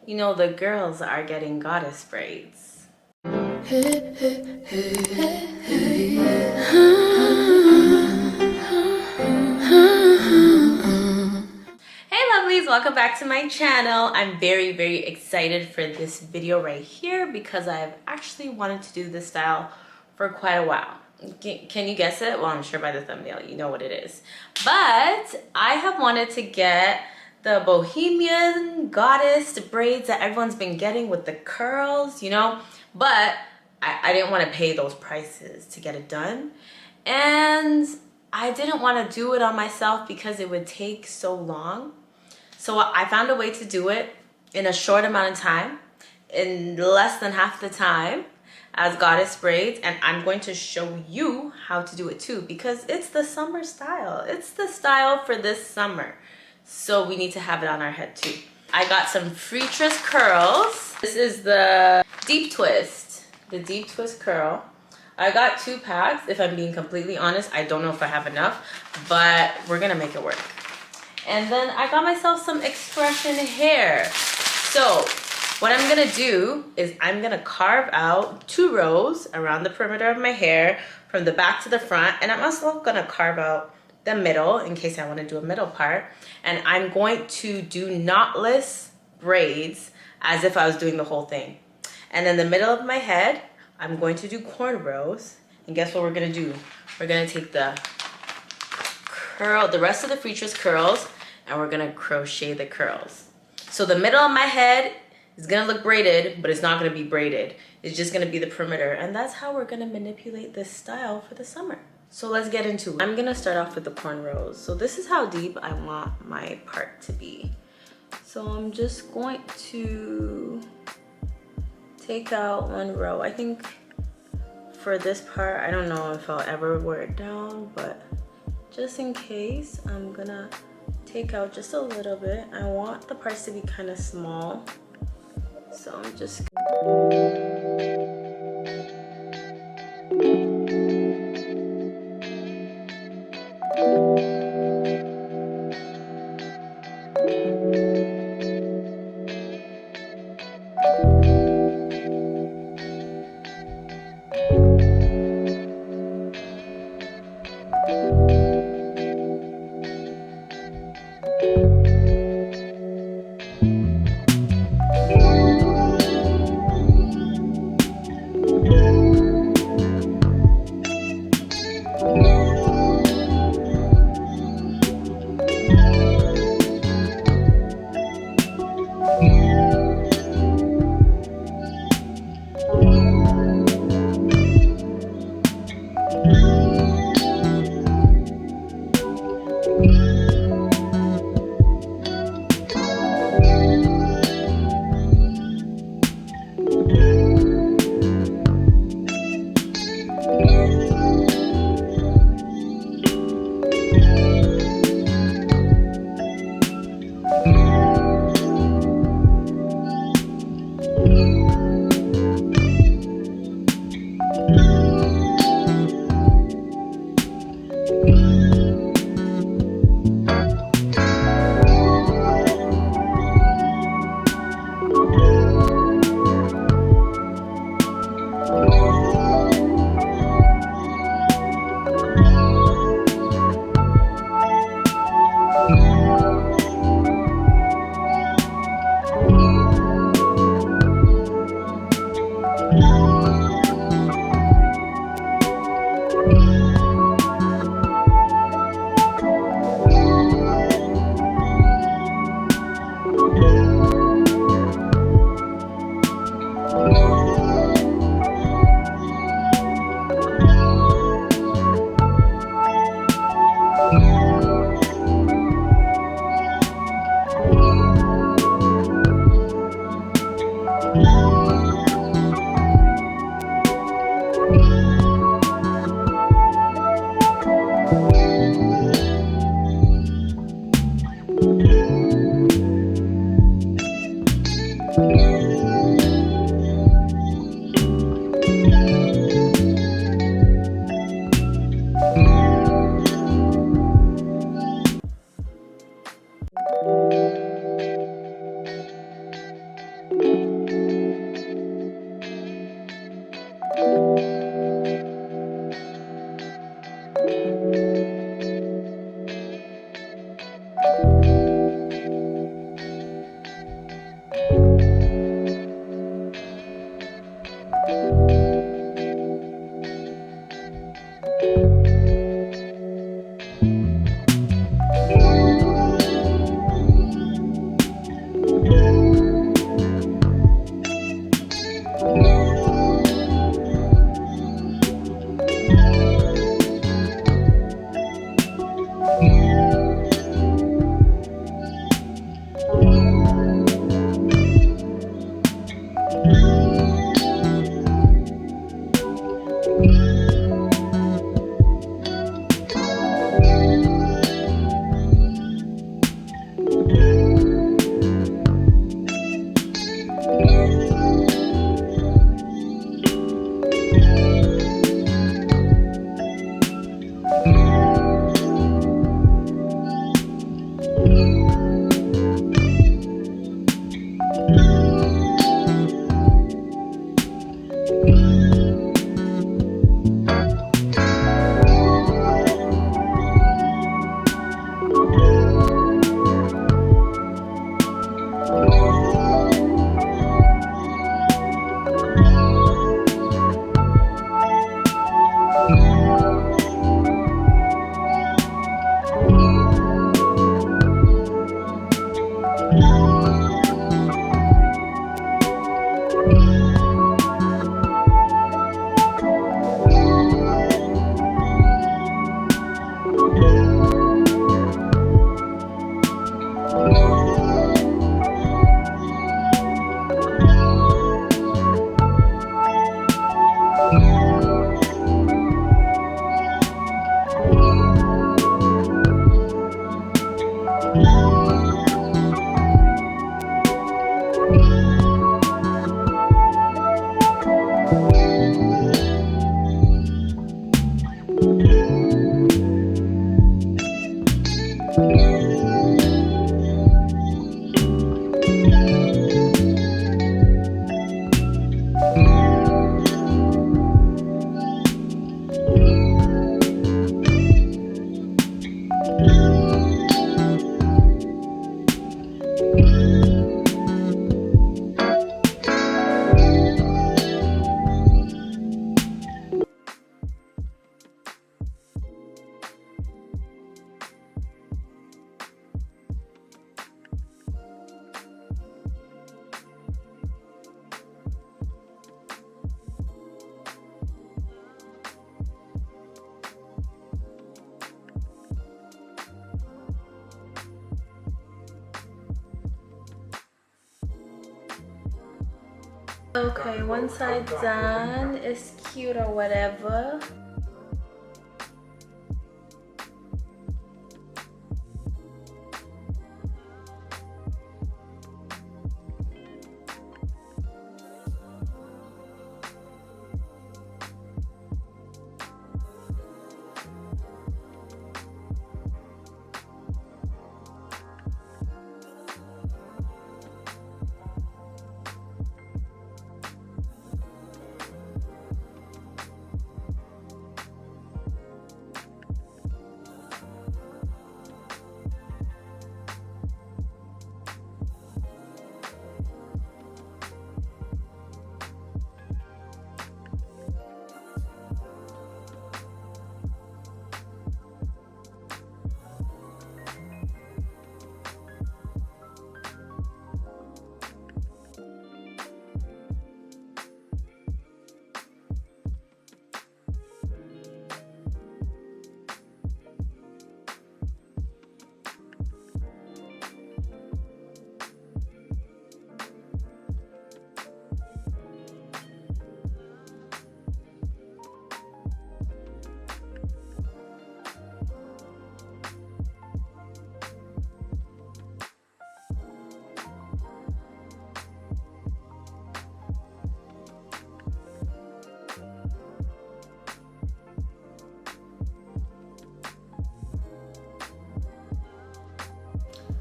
You know, the girls are getting goddess braids. Hey lovelies, welcome back to my channel. I'm very excited for this video right here because I've actually wanted to do this style for quite a while. Can you guess it? Well, I'm sure by the thumbnail you know what it is. But I have wanted to get the bohemian goddess braids that everyone's been getting with the curls, you know, but I didn't want to pay those prices to get it done. And I didn't want to do it on myself because it would take so long. So I found a way to do it in a short amount of time, in less than half the time as goddess braids, and I'm going to show you how to do it too because it's the summer style. It's the style for this summer. So we need to have it on our head too. I got some free twist curls. This is the deep twist, curl. I got 2 packs. If I'm being completely honest, I don't know if I have enough, but we're gonna make it work. And then I got myself some expression hair. So what I'm gonna do is I'm gonna carve out 2 rows around the perimeter of my hair from the back to the front, and I'm also gonna carve out the middle in case I want to do a middle part. And I'm going to do knotless braids as if I was doing the whole thing. And in the middle of my head, I'm going to do cornrows. And guess what we're gonna do? We're gonna take the rest of the free twist curls, and we're gonna crochet the curls. So the middle of my head is gonna look braided, but it's not gonna be braided. It's just gonna be the perimeter. And that's how we're gonna manipulate this style for the summer. So let's get into it. I'm gonna start off with the cornrows. So this is how deep I want my part to be. So I'm just going to take out 1 row. I think for this part, I don't know if I'll ever wear it down, but just in case, I'm gonna take out just a little bit. I want the parts to be kind of small. So I'm just Okay, one side done. It's cute or whatever.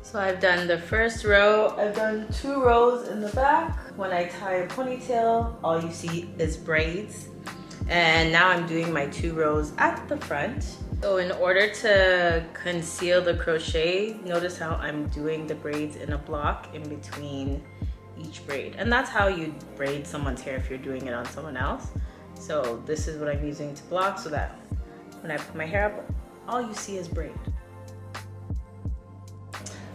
So I've done the first row. I've done 2 rows in the back. When I tie a ponytail, all you see is braids. And now I'm doing my 2 rows at the front. So in order to conceal the crochet, notice how I'm doing the braids in a block in between each braid. And that's how you braid someone's hair if you're doing it on someone else. So this is what I'm using to block so that when I put my hair up, all you see is braid.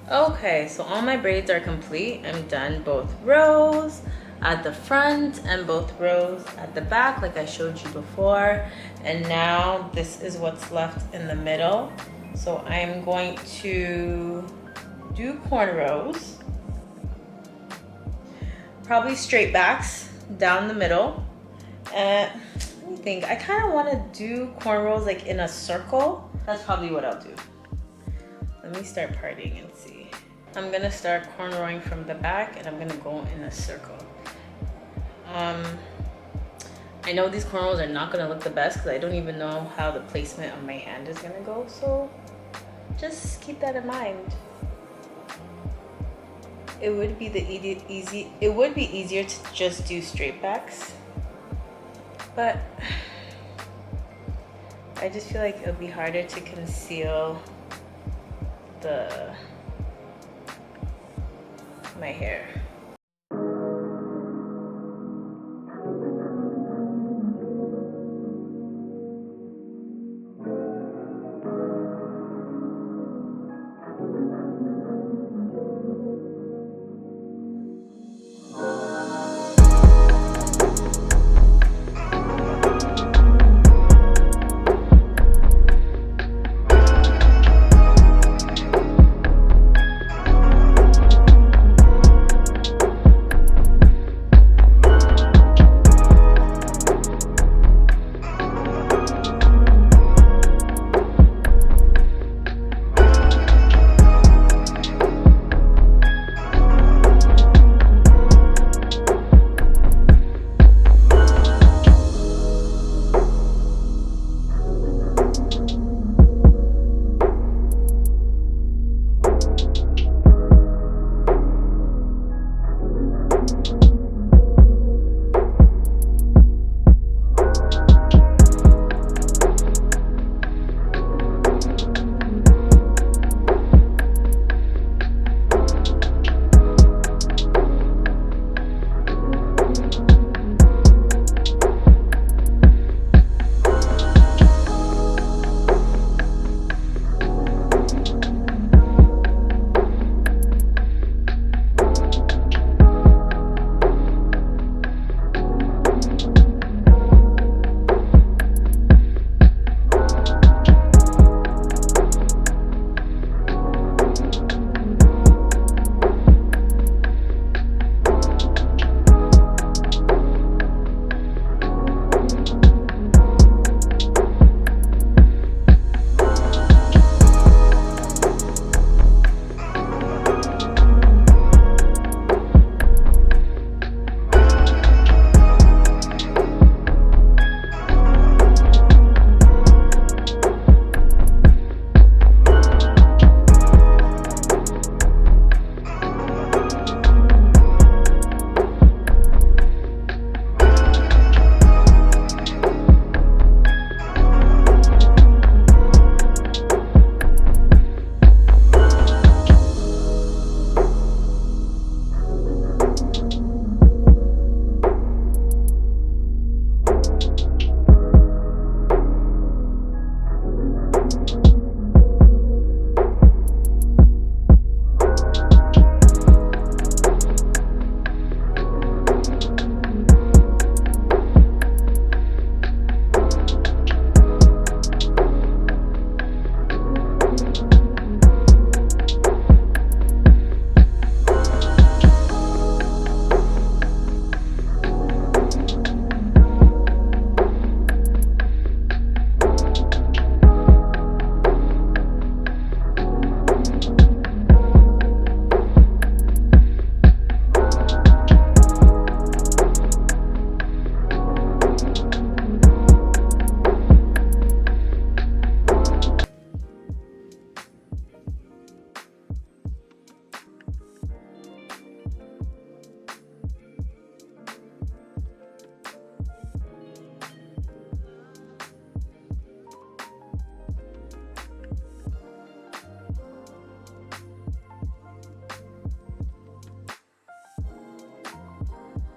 Okay, so all my braids are complete. I'm done both rows at the front and both rows at the back like I showed you before. And now this is what's left in the middle. So I'm going to do cornrows, probably straight backs down the middle. And let me think, I kind of want to do cornrows like in a circle. That's probably what I'll do. Let me start parting and see. I'm gonna start cornrowing from the back and I'm gonna go in a circle. I know these cornrows are not gonna look the best because I don't even know how the placement of my hand is gonna go, so just keep that in mind. It would be easier to just do straight backs, but I just feel like it'll be harder to conceal my hair.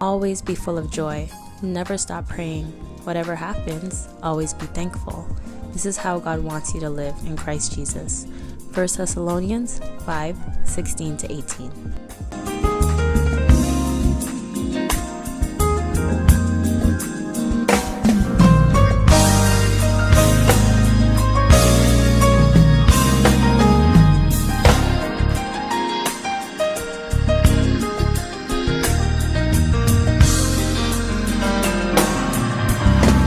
Always be full of joy. Never stop praying. Whatever happens, always be thankful. This is how God wants you to live in Christ Jesus. 1 Thessalonians 5:16-18.